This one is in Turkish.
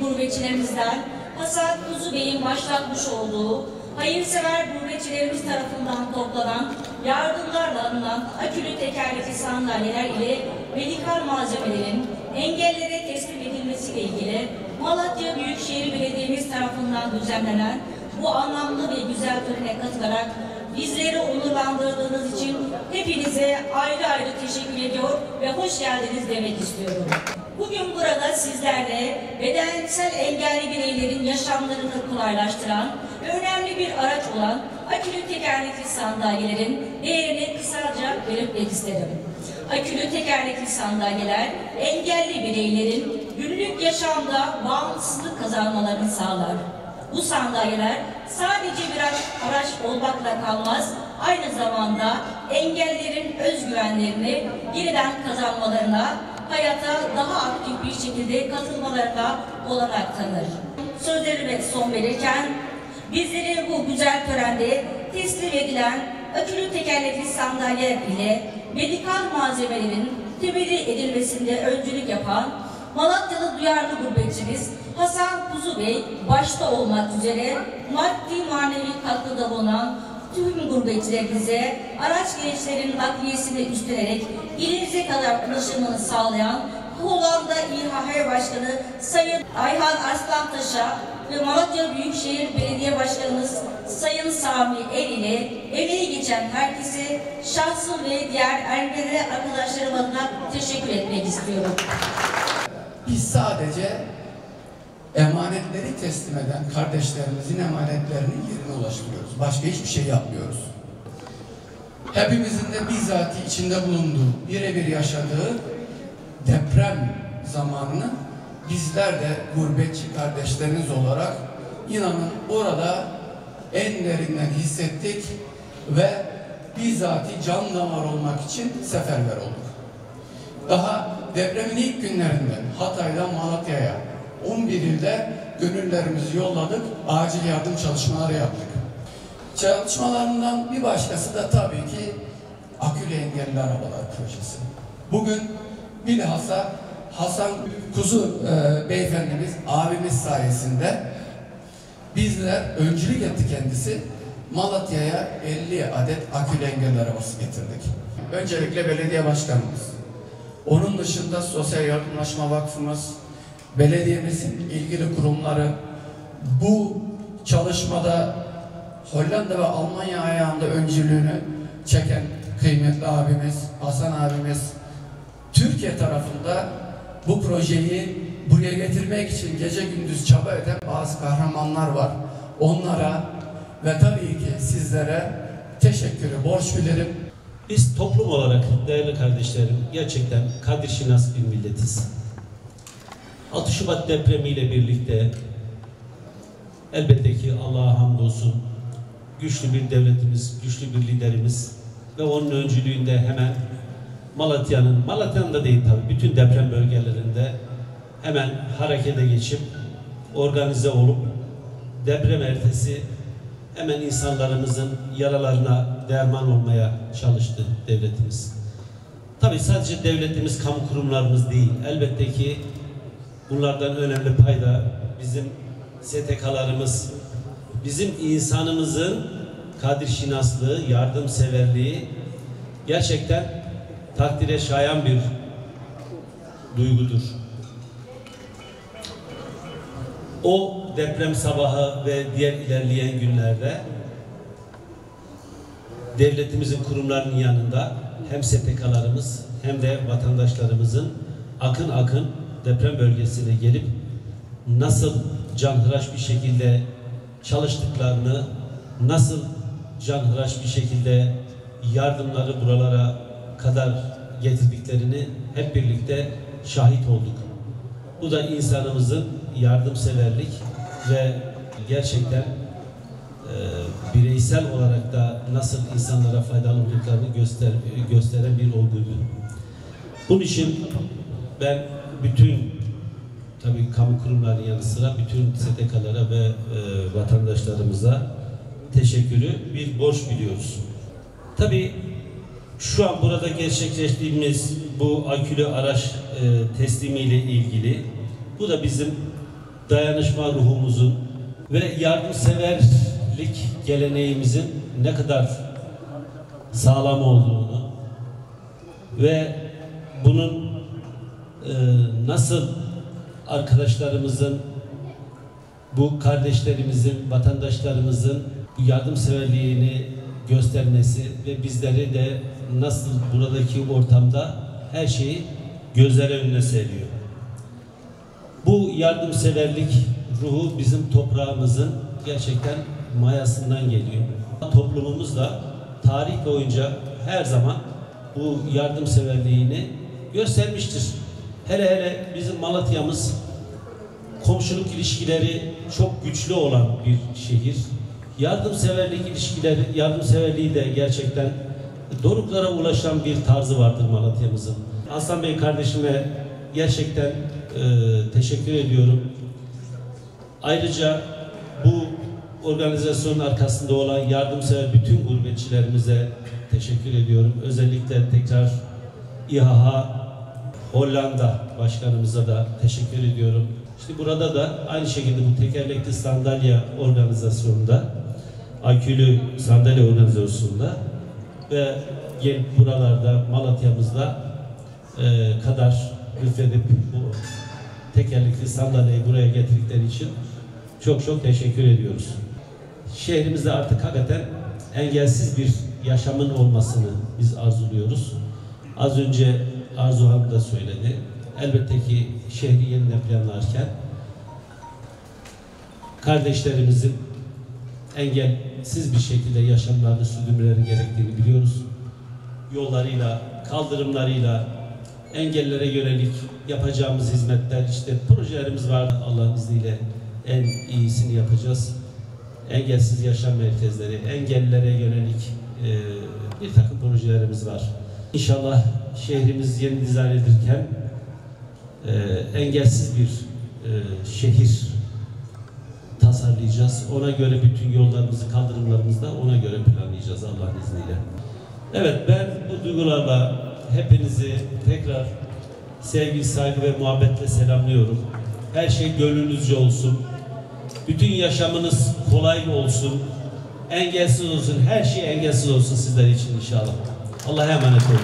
Gurbetçilerimizden Hasan Kuzu Bey'in başlatmış olduğu hayırsever gurbetçilerimiz tarafından toplanan yardımlarla alınan akülü tekerlekli sandalyeler ile medikal malzemelerin engellere teslim edilmesiyle ilgili Malatya Büyükşehir Belediye'miz tarafından düzenlenen bu anlamlı ve güzel törene katılarak bizleri onurlandırdığınız için hepinize ayrı ayrı teşekkür ediyor ve hoş geldiniz demek istiyorum. Bugün burada sizlerle bedensel engelli bireylerin yaşamlarını kolaylaştıran ve önemli bir araç olan akülü tekerlekli sandalyelerin değerini kısaca belirtmek istedim. Akülü tekerlekli sandalyeler engelli bireylerin günlük yaşamda bağımsızlık kazanmalarını sağlar. Bu sandalyeler sadece bir araç olmakla kalmaz, aynı zamanda engellilerin özgüvenlerini yeniden kazanmalarına, hayata daha aktif bir şekilde katılmalarına olanak tanır. Sözlerime son verirken, bizleri bu güzel törende teslim edilen akülü tekerlekli sandalye ile medikal malzemelerin temeli edilmesinde öncülük yapan Malatyalı duyarlı gurbetçimiz Hasan Kuzu Bey başta olmak üzere maddi manevi katkıda bulunan tüm gurbetçilerimize araç gereçlerinin nakliyesini üstlenerek ilinize kadar ulaşımını sağlayan Hollanda İHH Başkanı Sayın Ayhan Arslantaş'a ve Malatya Büyükşehir Belediye Başkanımız Sayın Sami El ile emeği geçen herkese şahsım ve diğer engelli arkadaşlarım adına teşekkür etmek istiyorum. Biz sadece emanetleri teslim eden kardeşlerimizin emanetlerinin yerine ulaştırıyoruz. Başka hiçbir şey yapmıyoruz. Hepimizin de bizzati içinde bulunduğu, birebir yaşadığı deprem zamanını bizler de gurbetçi kardeşleriniz olarak inanın orada en derinden hissettik ve bizzati can damar olmak için seferber olduk. Daha depremin ilk günlerinden Hatay'dan Malatya'ya 11 ilde gönüllerimizi yolladık, acil yardım çalışmaları yaptık. Çalışmalarından bir başkası da tabii ki akülü engelli arabalar projesi. Bugün bilhassa Hasan Kuzu beyefendimiz, abimiz sayesinde bizler öncülük etti kendisi. Malatya'ya 50 adet akülü engelli arabası getirdik. Öncelikle belediye başkanımız, onun dışında Sosyal Yardımlaşma Vakfımız, belediyemizin ilgili kurumları, bu çalışmada Hollanda ve Almanya ayağında öncülüğünü çeken kıymetli abimiz, Hasan abimiz, Türkiye tarafında bu projeyi buraya getirmek için gece gündüz çaba eden bazı kahramanlar var. Onlara ve tabii ki sizlere teşekkürü borç bilirim. Biz toplum olarak değerli kardeşlerim gerçekten kadir-şinas bir milletiz. 6 Şubat depremiyle birlikte elbette ki Allah'a hamdolsun güçlü bir devletimiz, güçlü bir liderimiz ve onun öncülüğünde hemen Malatya'nın da değil tabii bütün deprem bölgelerinde hemen harekete geçip organize olup deprem ertesi hemen insanlarımızın yaralarına derman olmaya çalıştı devletimiz. Tabii sadece devletimiz, kamu kurumlarımız değil. Elbette ki bunlardan önemli payda bizim STK'larımız, bizim insanımızın kadir-şinaslığı, yardımseverliği gerçekten takdire şayan bir duygudur. O deprem sabahı ve diğer ilerleyen günlerde devletimizin kurumlarının yanında hem STK'larımız hem de vatandaşlarımızın akın akın deprem bölgesine gelip nasıl canhıraş bir şekilde çalıştıklarını, nasıl canhıraş bir şekilde yardımları buralara kadar getirdiklerini hep birlikte şahit olduk. Bu da insanımızın yardımseverlik ve gerçekten bireysel olarak da nasıl insanlara faydalı olduklarını gösteren bir olguydu. Bunun için ben bütün tabii kamu kurumlarının yanı sıra bütün STK'lara ve vatandaşlarımıza teşekkürü bir borç biliyoruz. Tabii şu an burada gerçekleştirdiğimiz bu akülü araç teslimiyle ilgili Bu da bizim dayanışma ruhumuzun ve yardımseverlik geleneğimizin ne kadar sağlam olduğunu ve bunun nasıl arkadaşlarımızın, bu kardeşlerimizin, vatandaşlarımızın yardımseverliğini göstermesi ve bizleri de nasıl buradaki ortamda her şeyi gözler önüne seriyor. Bu yardımseverlik ruhu bizim toprağımızın gerçekten mayasından geliyor. Toplumumuz da tarih boyunca her zaman bu yardımseverliğini göstermiştir. Hele hele bizim Malatya'mız komşuluk ilişkileri çok güçlü olan bir şehir. Yardımseverliği de gerçekten doruklara ulaşan bir tarzı vardır Malatya'mızın. Aslan Bey kardeşime gerçekten teşekkür ediyorum. Ayrıca bu organizasyonun arkasında olan yardımsever bütün gurbetçilerimize teşekkür ediyorum. Özellikle tekrar İHA Hollanda Başkanımıza da teşekkür ediyorum. İşte burada da aynı şekilde bu tekerlekli sandalye organizasyonunda, akülü sandalye organizasyonunda ve gelip buralarda Malatya'mızda kadar lütfedip bu tekerlekli sandalyeyi buraya getirdikleri için çok çok teşekkür ediyoruz. Şehrimizde artık hakikaten engelsiz bir yaşamın olmasını biz arzuluyoruz. Az önce Arzu Hanım da söyledi. Elbette ki şehri yeniden planlarken kardeşlerimizin engelsiz bir şekilde yaşamlarını sürdürmeleri gerektiğini biliyoruz. Yollarıyla, kaldırımlarıyla, engellere yönelik yapacağımız hizmetler, işte projelerimiz var. Allah'ın izniyle en iyisini yapacağız. Engelsiz yaşam merkezleri, engellilere yönelik bir takım projelerimiz var. İnşallah şehrimiz yeni dizayn edilirken engelsiz bir şehir tasarlayacağız. Ona göre bütün yollarımızı, kaldırımlarımızı da ona göre planlayacağız Allah'ın izniyle. Evet, ben bu duygularla hepinizi tekrar sevgi, saygı ve muhabbetle selamlıyorum. Her şey gönlünüzce olsun. Bütün yaşamınız kolay olsun. Engelsiz olsun. Her şey engelsiz olsun sizler için inşallah. Allah'a emanet olun.